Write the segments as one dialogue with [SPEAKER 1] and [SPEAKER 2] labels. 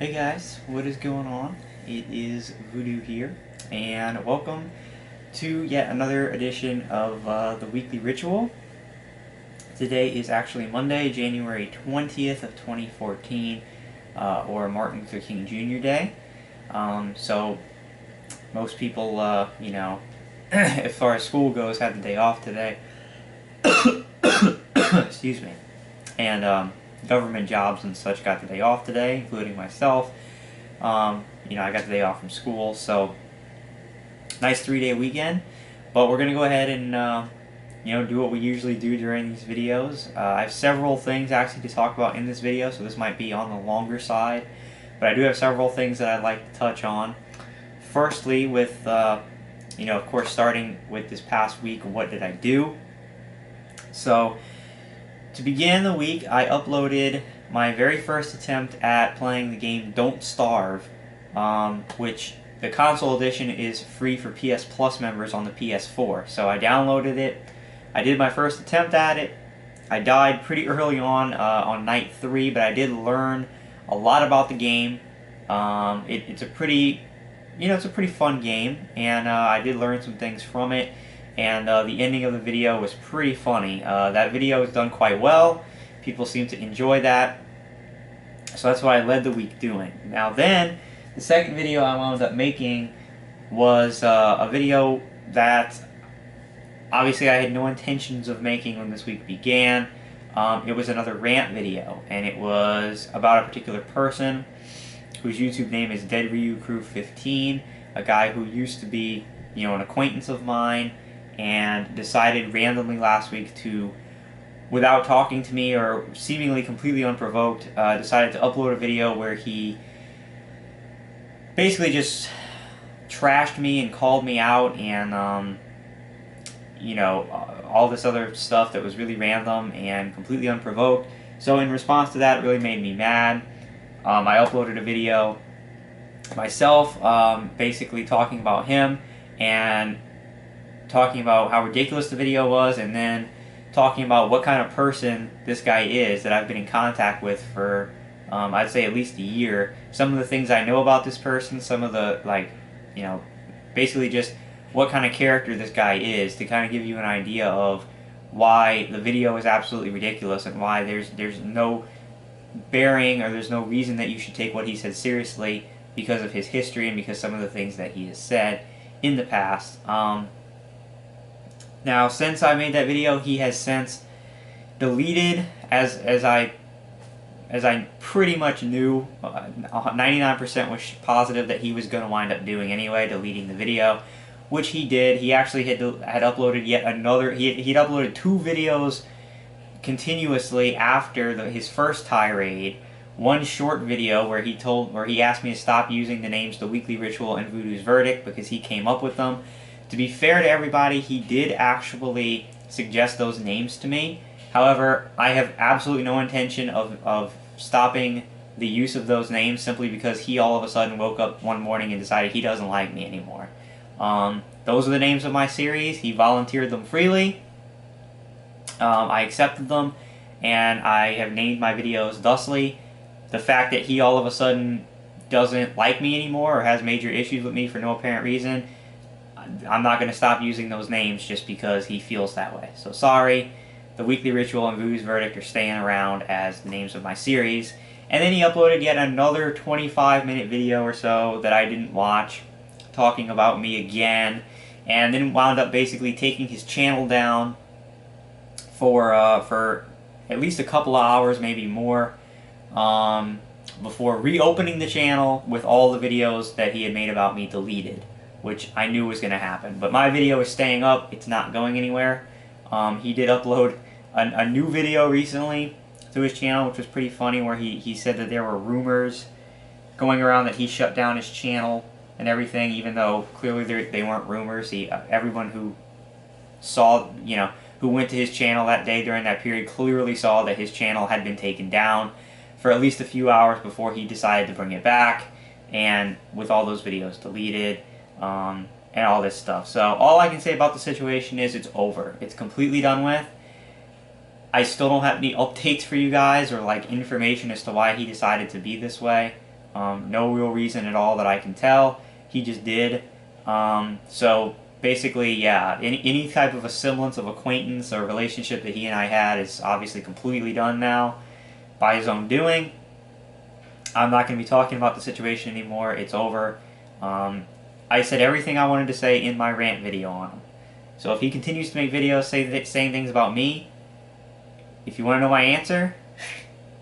[SPEAKER 1] Hey guys, what is going on? It is Voodoo here, and welcome to yet another edition of the Weekly Ritual. Today is actually Monday, January 20th of 2014, or Martin Luther King Jr. Day. So most people, as far as school goes, had the day off today. Excuse me. And government jobs and such got the day off today, including myself. I got the day off from school, so nice 3-day weekend. But we're gonna go ahead and do what we usually do during these videos. I have several things actually to talk about in this video, so this might be on the longer side. But I do have several things that I'd like to touch on. Firstly, with of course, starting with this past week, what did I do? So, to begin the week, I uploaded my very first attempt at playing the game Don't Starve, which the console edition is free for PS Plus members on the PS4. So I downloaded it. I did my first attempt at it. I died pretty early on night 3, but I did learn a lot about the game. It's a pretty fun game, and I did learn some things from it. And the ending of the video was pretty funny. That video was done quite well. People seem to enjoy that. So that's what I led the week doing. Now then, the second video I wound up making was a video that obviously I had no intentions of making when this week began. It was another rant video, and it was about a particular person whose YouTube name is Dead Ryu Crew 15, a guy who used to be, an acquaintance of mine, and decided randomly last week to, without talking to me or seemingly completely unprovoked, decided to upload a video where he basically just trashed me and called me out and, all this other stuff that was really random and completely unprovoked. So in response to that, it really made me mad. I uploaded a video myself, basically talking about him and talking about how ridiculous the video was, and then talking about what kind of person this guy is that I've been in contact with for, I'd say at least a year. Some of the things I know about this person, some of the, basically just what kind of character this guy is, to kind of give you an idea of why the video is absolutely ridiculous and why there's no bearing, or there's no reason that you should take what he said seriously because of his history and because some of the things that he has said in the past. Now, since I made that video, he has since deleted, as I pretty much knew, 99% was positive that he was going to wind up doing anyway, deleting the video, which he did. He actually had uploaded yet another. He'd uploaded 2 videos continuously after his first tirade. One short video where he asked me to stop using the names The Weekly Ritual and Voodoo's Verdict because he came up with them. To be fair to everybody, he did actually suggest those names to me. However, I have absolutely no intention of stopping the use of those names simply because he all of a sudden woke up one morning and decided he doesn't like me anymore. Those are the names of my series. He volunteered them freely. I accepted them, and I have named my videos thusly. The fact that he all of a sudden doesn't like me anymore or has major issues with me for no apparent reason, I'm not going to stop using those names just because he feels that way. So sorry, The Weekly Ritual and Voodoo's Verdict are staying around as the names of my series. And then he uploaded yet another 25-minute video or so that I didn't watch, talking about me again, and then wound up basically taking his channel down for at least a couple of hours, maybe more, before reopening the channel with all the videos that he had made about me deleted, which I knew was going to happen. But my video is staying up. It's not going anywhere. He did upload a new video recently to his channel, which was pretty funny, where he said that there were rumors going around that he shut down his channel and everything, even though clearly they weren't rumors. Everyone who saw, who went to his channel that day during that period clearly saw that his channel had been taken down for at least a few hours before he decided to bring it back, and with all those videos deleted, and all this stuff. So all I can say about the situation is it's over. It's completely done with. I still don't have any updates for you guys or like information as to why he decided to be this way. No real reason at all that I can tell. He just did. So basically, yeah, any type of a semblance of acquaintance or relationship that he and I had is obviously completely done now by his own doing. I'm not going to be talking about the situation anymore. It's over. I said everything I wanted to say in my rant video on him. So if he continues to make videos saying things about me, if you want to know my answer,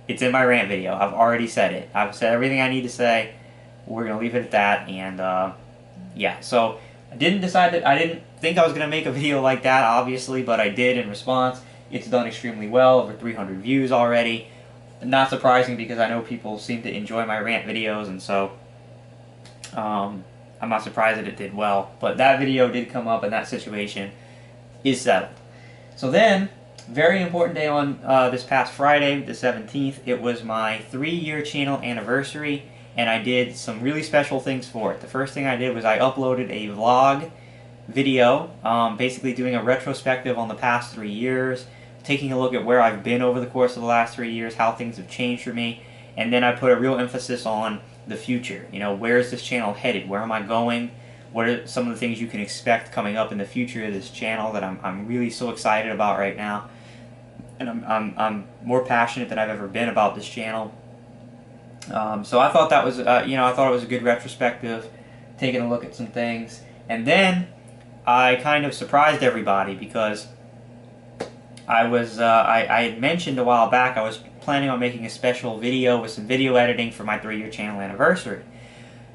[SPEAKER 1] it's in my rant video. I've already said it. I've said everything I need to say. We're going to leave it at that. And yeah, so I didn't think I was going to make a video like that, obviously, but I did in response. It's done extremely well, over 300 views already. Not surprising because I know people seem to enjoy my rant videos, and so I'm not surprised that it did well. But that video did come up, and that situation is settled. So then, very important day on this past Friday, the 17th, it was my 3-year channel anniversary, and I did some really special things for it. The first thing I did was I uploaded a vlog video, basically doing a retrospective on the past 3 years, taking a look at where I've been over the course of the last 3 years, how things have changed for me, and then I put a real emphasis on the future. You know, where is this channel headed? Where am I going? What are some of the things you can expect coming up in the future of this channel that I'm really so excited about right now? And I'm more passionate than I've ever been about this channel. So I thought that was, I thought it was a good retrospective, taking a look at some things. And then I kind of surprised everybody because I had mentioned a while back I was planning on making a special video with some video editing for my 3-year channel anniversary.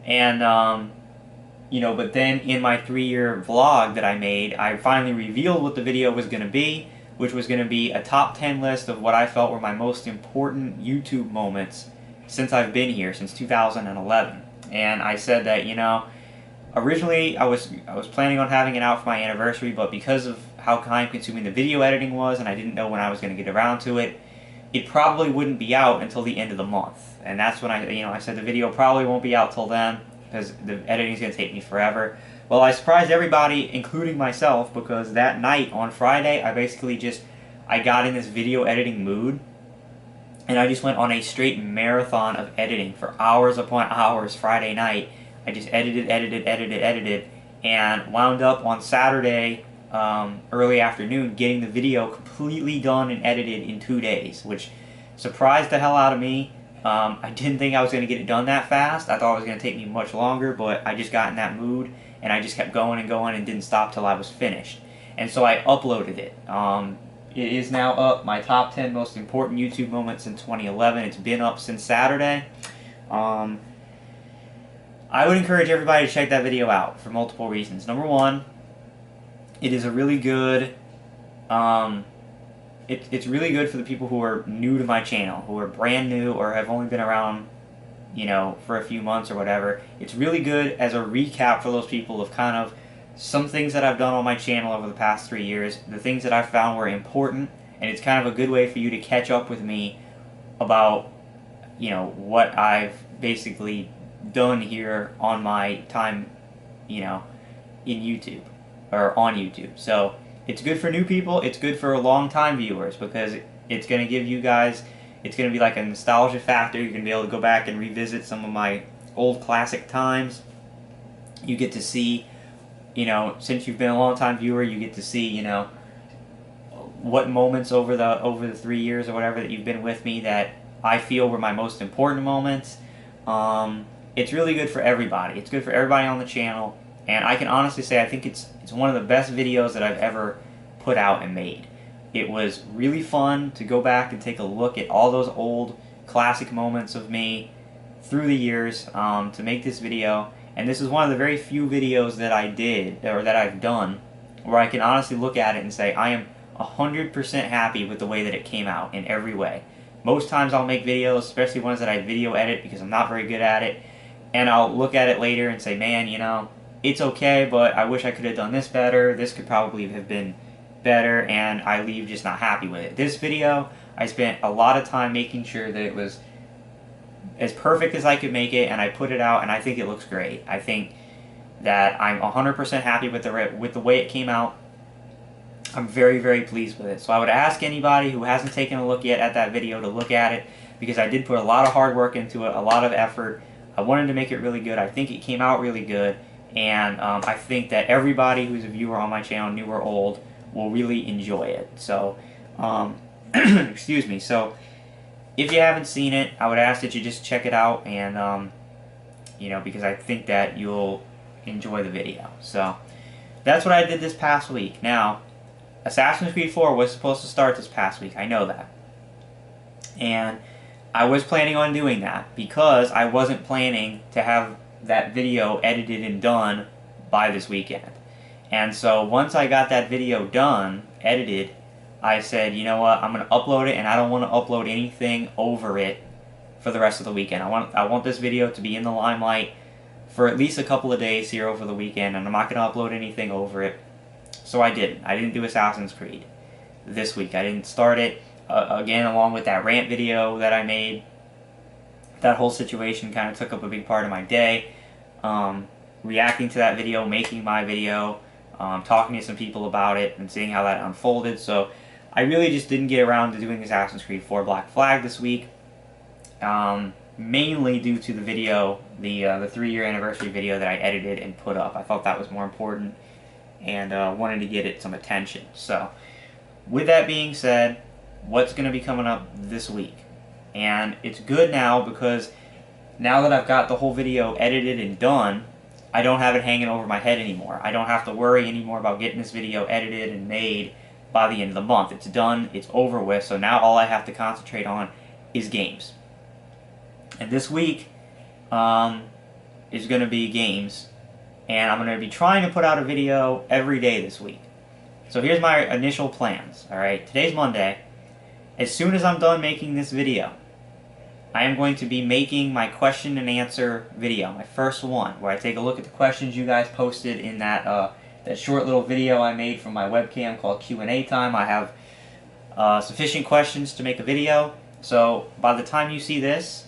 [SPEAKER 1] And, but then in my 3-year vlog that I made, I finally revealed what the video was going to be, which was going to be a top 10 list of what I felt were my most important YouTube moments since I've been here, since 2011. And I said that, originally I was planning on having it out for my anniversary, but because of how time-consuming the video editing was, and I didn't know when I was going to get around to it, it probably wouldn't be out until the end of the month. And that's when I said the video probably won't be out till then, because the editing is going to take me forever. Well, I surprised everybody, including myself, because that night on Friday, I got in this video editing mood, and I just went on a straight marathon of editing for hours upon hours Friday night. I just edited, and wound up on Saturday early afternoon getting the video completely done and edited in 2 days, which surprised the hell out of me. I didn't think I was going to get it done that fast. I thought it was going to take me much longer, but I just got in that mood, and I just kept going and going and didn't stop till I was finished. And so I uploaded it. It is now up, my top 10 most important YouTube moments in 2011. It's been up since Saturday. I would encourage everybody to check that video out for multiple reasons. Number one, it is a really good, it's really good for the people who are new to my channel, who are brand new or have only been around, for a few months or whatever. It's really good as a recap for those people of kind of some things that I've done on my channel over the past 3 years, the things that I found were important, and it's kind of a good way for you to catch up with me about, what I've basically done here on my time, in YouTube, or on YouTube. So it's good for new people, it's good for long-time viewers, because it's going to give you guys, it's going to be like a nostalgia factor. You're going to be able to go back and revisit some of my old classic times. You get to see, since you've been a long-time viewer, you get to see, what moments over the 3 years or whatever that you've been with me that I feel were my most important moments. It's really good for everybody. It's good for everybody on the channel, and I can honestly say I think it's one of the best videos that I've ever put out and made. It was really fun to go back and take a look at all those old classic moments of me through the years to make this video. And this is one of the very few videos that I did, or that I've done, where I can honestly look at it and say I am 100% happy with the way that it came out in every way. Most times I'll make videos, especially ones that I video edit because I'm not very good at it, and I'll look at it later and say, man, it's okay, but I wish I could have done this better. This could probably have been better, and I leave just not happy with it. This video, I spent a lot of time making sure that it was as perfect as I could make it, and I put it out, and I think it looks great. I think that I'm 100% happy with the way it came out. I'm very, very pleased with it. So I would ask anybody who hasn't taken a look yet at that video to look at it, because I did put a lot of hard work into it, a lot of effort. I wanted to make it really good. I think it came out really good, and I think that everybody who's a viewer on my channel, new or old, will really enjoy it. So, excuse me. So, if you haven't seen it, I would ask that you just check it out, and you know, because I think that you'll enjoy the video. So, that's what I did this past week. Now, Assassin's Creed 4 was supposed to start this past week. I know that. And I was planning on doing that because I wasn't planning to have that video edited and done by this weekend. And so once I got that video done, edited, I said, you know what, I'm going to upload it, and I don't want to upload anything over it for the rest of the weekend. I want this video to be in the limelight for at least a couple of days here over the weekend, and I'm not going to upload anything over it. So I didn't. I didn't do Assassin's Creed this week. I didn't start it. Again, along with that rant video that I made, that whole situation kind of took up a big part of my day. Reacting to that video, making my video, talking to some people about it, and seeing how that unfolded. So I really just didn't get around to doing Assassin's Creed 4 Black Flag this week. Mainly due to the video, the 3-year anniversary video that I edited and put up. I thought that was more important, and wanted to get it some attention. So, with that being said, what's going to be coming up this week? And it's good now because now that I've got the whole video edited and done, I don't have it hanging over my head anymore. I don't have to worry anymore about getting this video edited and made by the end of the month. It's done, it's over with, so now all I have to concentrate on is games. And this week is going to be games, and I'm going to be trying to put out a video every day this week. So here's my initial plans, alright? Today's Monday. As soon as I'm done making this video, I am going to be making my question and answer video, my first one, where I take a look at the questions you guys posted in that short little video I made from my webcam called Q&A Time. I have sufficient questions to make a video, so by the time you see this,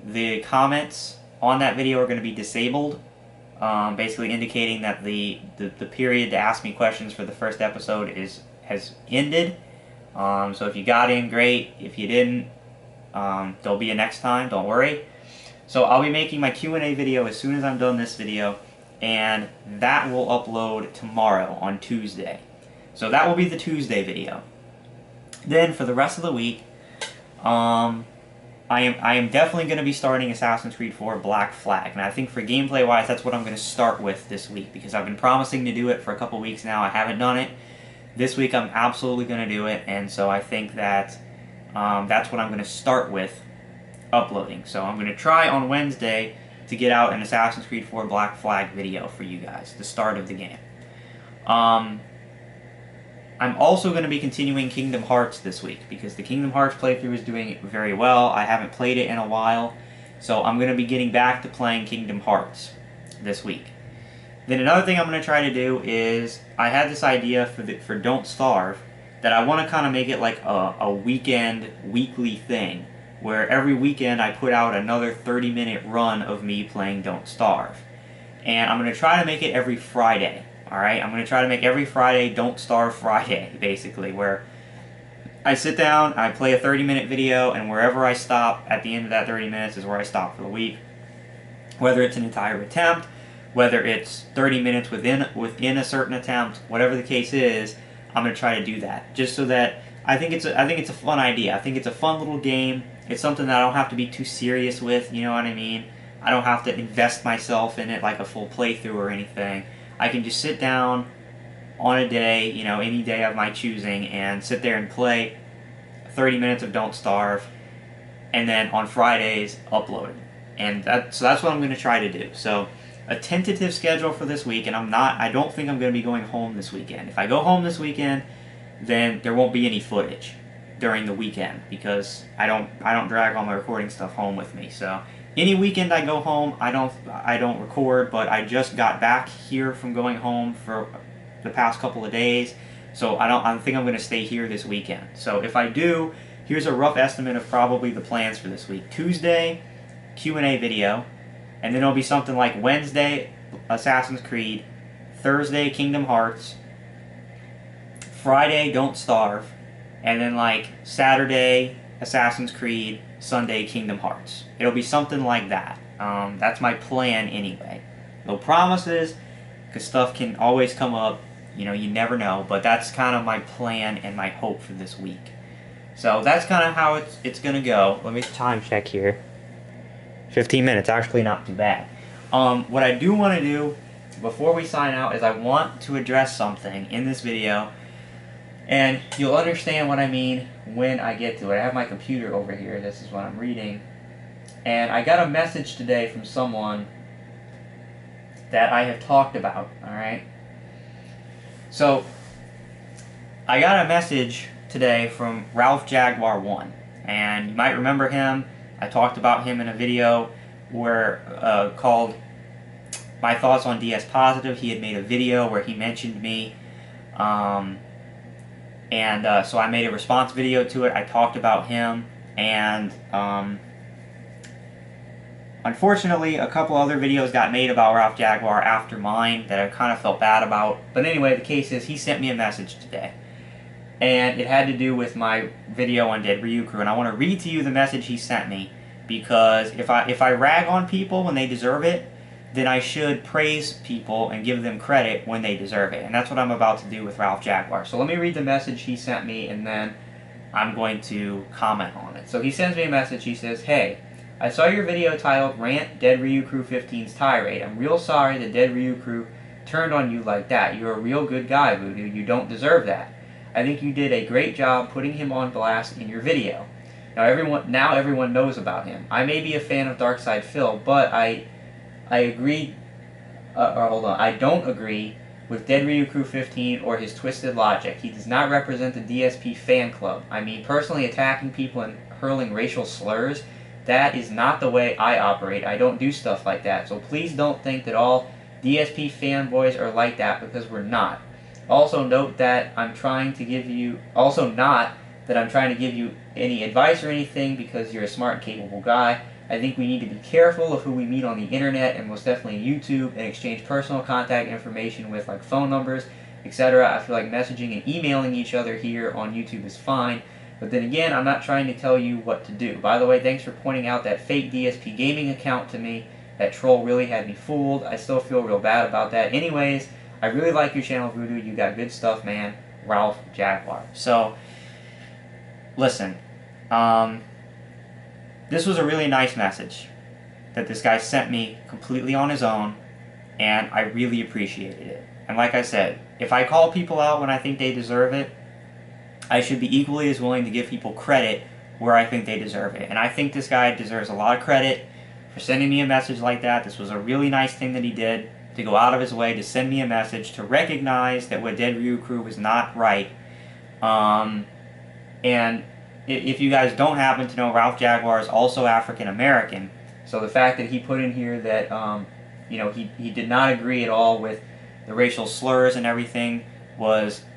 [SPEAKER 1] the comments on that video are going to be disabled, basically indicating that the period to ask me questions for the first episode has ended. So if you got in, great. If you didn't, there'll be a next time, don't worry. So I'll be making my Q&A video as soon as I'm done this video, and that will upload tomorrow on Tuesday. So that will be the Tuesday video. Then for the rest of the week, I am definitely going to be starting Assassin's Creed 4 Black Flag, and I think for gameplay-wise, that's what I'm going to start with this week, because I've been promising to do it for a couple weeks now. I haven't done it. This week I'm absolutely going to do it, and so I think that that's what I'm going to start with uploading. So I'm going to try on Wednesday to get out an Assassin's Creed 4 Black Flag video for you guys, the start of the game. I'm also going to be continuing Kingdom Hearts this week, because the Kingdom Hearts playthrough is doing very well. I haven't played it in a while, so I'm going to be getting back to playing Kingdom Hearts this week. Then another thing I'm going to try to do is, I had this idea for Don't Starve, that I want to kind of make it like a weekly thing, where every weekend I put out another 30-minute run of me playing Don't Starve. And I'm going to try to make it every Friday. Alright, I'm going to try to make every Friday Don't Starve Friday, basically, where I sit down, I play a 30-minute video, and wherever I stop at the end of that 30 minutes is where I stop for the week. Whether it's an entire attempt, whether it's 30 minutes within a certain attempt, whatever the case is, I'm going to try to do that. Just so that, I think it's a fun idea. I think it's a fun little game. It's something that I don't have to be too serious with, you know what I mean? I don't have to invest myself in it like a full playthrough or anything. I can just sit down on a day, you know, any day of my choosing, and sit there and play 30 minutes of Don't Starve, and then on Fridays, upload it. And so that's what I'm going to try to do. So, a tentative schedule for this week, and I don't think I'm going to be going home this weekend. If I go home this weekend, then there won't be any footage during the weekend, because I don't drag all my recording stuff home with me. So, any weekend I go home, I don't record, but I just got back here from going home for the past couple of days, so I think I'm going to stay here this weekend. So if I do, here's a rough estimate of probably the plans for this week. Tuesday, Q&A video, and then it'll be something like Wednesday, Assassin's Creed, Thursday, Kingdom Hearts, Friday, Don't Starve, and then like Saturday, Assassin's Creed, Sunday, Kingdom Hearts. It'll be something like that. That's my plan anyway. No promises, because stuff can always come up. You know, you never know. But that's kind of my plan and my hope for this week. So that's kind of how it's going to go. Let me time check here. 15 minutes, actually not too bad. What I do want to do before we sign out is I want to address something in this video, and you'll understand what I mean when I get to it. I have my computer over here. This is what I'm reading. And I got a message today from someone that I have talked about, alright? So, I got a message today from Ralph Jaguar 1. And you might remember him. I talked about him in a video where called My Thoughts on DS Positive. He had made a video where he mentioned me. So I made a response video to it. I talked about him. And unfortunately, a couple other videos got made about Ralph Jaguar after mine that I kind of felt bad about. But anyway, the case is he sent me a message today. And it had to do with my video on Dead Ryukyu. And I want to read to you the message he sent me. Because if I rag on people when they deserve it, then I should praise people and give them credit when they deserve it. And that's what I'm about to do with Ralph Jaguar. So let me read the message he sent me, and then I'm going to comment on it. So he sends me a message. He says, "Hey, I saw your video titled Rant Dead Ryukyu 15's Tirade. I'm real sorry that Dead Ryukyu turned on you like that. You're a real good guy, Voodoo. You don't deserve that. I think you did a great job putting him on blast in your video. Now everyone knows about him. I may be a fan of Darkside Phil, but I agree, I don't agree with Dead Ryukyu 15 or his twisted logic. He does not represent the DSP fan club. I mean, personally attacking people and hurling racial slurs, that is not the way I operate. I don't do stuff like that. So please don't think that all DSP fanboys are like that, because we're not. Also note that I'm trying to give you, any advice or anything, because you're a smart and capable guy. I think we need to be careful of who we meet on the internet, and most definitely YouTube, and exchange personal contact information with, like, phone numbers, etc. I feel like messaging and emailing each other here on YouTube is fine. But then again, I'm not trying to tell you what to do. By the way, thanks for pointing out that fake DSP gaming account to me. That troll really had me fooled. I still feel real bad about that. Anyways, I really like your channel, Voodoo. You got good stuff, man. Ralph Jaguar." So, listen. This was a really nice message that this guy sent me completely on his own, and I really appreciated it. And like I said, if I call people out when I think they deserve it, I should be equally as willing to give people credit where I think they deserve it. And I think this guy deserves a lot of credit for sending me a message like that. This was a really nice thing that he did, to go out of his way to send me a message, to recognize that what Dead Ryukyu was not right. And if you guys don't happen to know, Ralph Jaguar is also African American. So the fact that he put in here that he did not agree at all with the racial slurs and everything,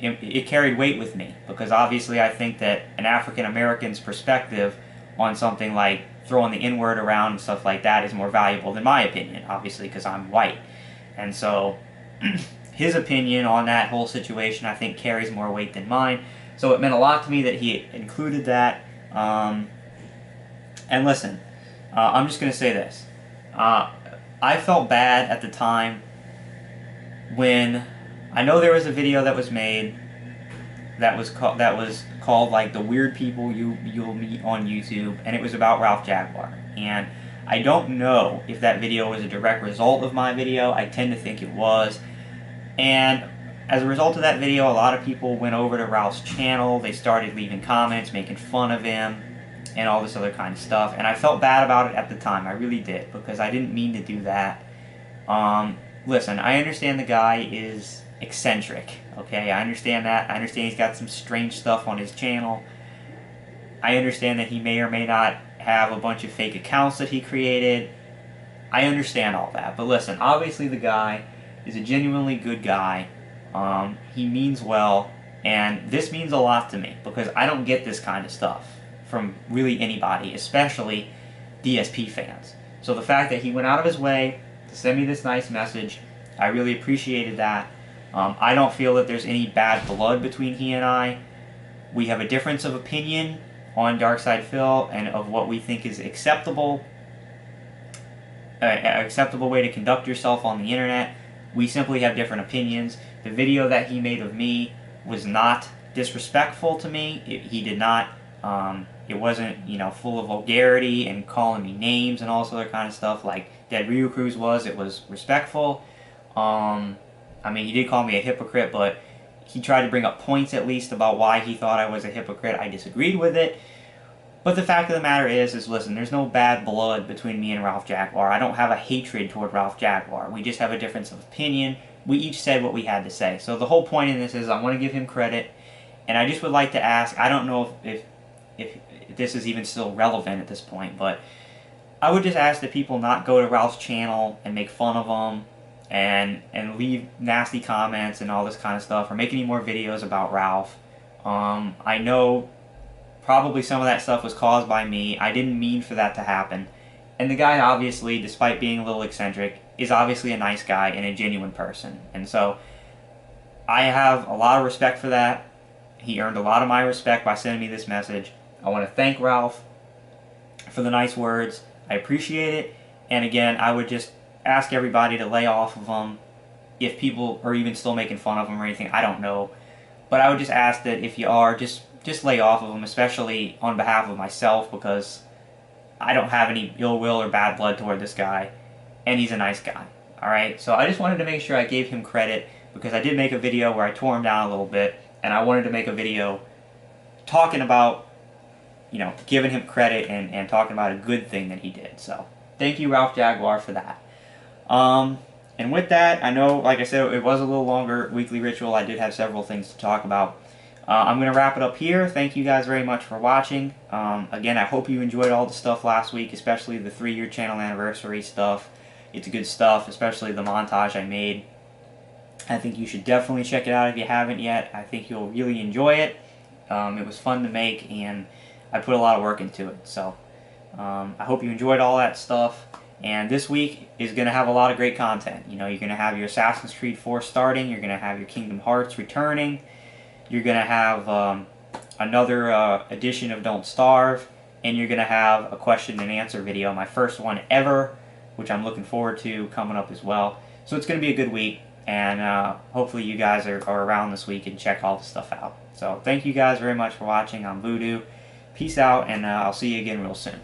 [SPEAKER 1] it carried weight with me, because obviously I think that an African American's perspective on something like throwing the N-word around and stuff like that is more valuable than my opinion, obviously, because I'm white. And so his opinion on that whole situation, I think, carries more weight than mine. So it meant a lot to me that he included that. And listen, I'm just going to say this. I felt bad at the time when I know there was a video that was made that was called like the weird people you'll meet on YouTube, and it was about Ralph Jaguar. And I don't know if that video was a direct result of my video. I tend to think it was. And as a result of that video, a lot of people went over to Ralph's channel. They started leaving comments, making fun of him, and all this other kind of stuff. And I felt bad about it at the time. I really did, because I didn't mean to do that. Listen, I understand the guy is eccentric, okay? I understand that. I understand he's got some strange stuff on his channel. I understand that he may or may not have a bunch of fake accounts that he created. I understand all that. But listen, obviously the guy is a genuinely good guy. He means well, and this means a lot to me, because I don't get this kind of stuff from really anybody, especially DSP fans. So the fact that he went out of his way to send me this nice message, I really appreciated that. I don't feel that there's any bad blood between he and I. We have a difference of opinion on Darkside Phil and of what we think is acceptable. an acceptable way to conduct yourself on the internet. We simply have different opinions. The video that he made of me was not disrespectful to me. He did not. It wasn't, full of vulgarity and calling me names and all this other kind of stuff like Dead Ryu Cruz was. It was respectful. He did call me a hypocrite, but he tried to bring up points at least about why he thought I was a hypocrite. I disagreed with it. But the fact of the matter is listen, there's no bad blood between me and Ralph Jaguar. I don't have a hatred toward Ralph Jaguar. We just have a difference of opinion. We each said what we had to say. So the whole point in this is I want to give him credit, and I just would like to ask, I don't know if this is even still relevant at this point, but I would just ask that people not go to Ralph's channel and make fun of him and leave nasty comments and all this kind of stuff, or make any more videos about Ralph. I know probably some of that stuff was caused by me. I didn't mean for that to happen. And the guy obviously, despite being a little eccentric, is obviously a nice guy and a genuine person. And so I have a lot of respect for that. He earned a lot of my respect by sending me this message. I want to thank Ralph for the nice words. I appreciate it. And again, I would just ask everybody to lay off of him. If people are even still making fun of him or anything, I don't know. But I would just ask that if you are, just lay off of him, especially on behalf of myself, because I don't have any ill will or bad blood toward this guy, and he's a nice guy. Alright, so I just wanted to make sure I gave him credit, because I did make a video where I tore him down a little bit, and I wanted to make a video talking about, giving him credit and talking about a good thing that he did. So, thank you, Ralph Jaguar, for that. And with that, I know, like I said, it was a little longer weekly ritual. I did have several things to talk about. I'm going to wrap it up here. Thank you guys very much for watching. Again, I hope you enjoyed all the stuff last week, especially the 3-year channel anniversary stuff. It's good stuff, especially the montage I made. I think you should definitely check it out if you haven't yet. I think you'll really enjoy it. It was fun to make, and I put a lot of work into it. So I hope you enjoyed all that stuff. And this week is going to have a lot of great content. You're going to have your Assassin's Creed 4 starting. You're going to have your Kingdom Hearts returning. You're going to have another edition of Don't Starve. And you're going to have a question and answer video, my first one ever, which I'm looking forward to coming up as well. So it's going to be a good week. And hopefully you guys are around this week and check all the stuff out. So thank you guys very much for watching. I'm Voodoo. Peace out, and I'll see you again real soon.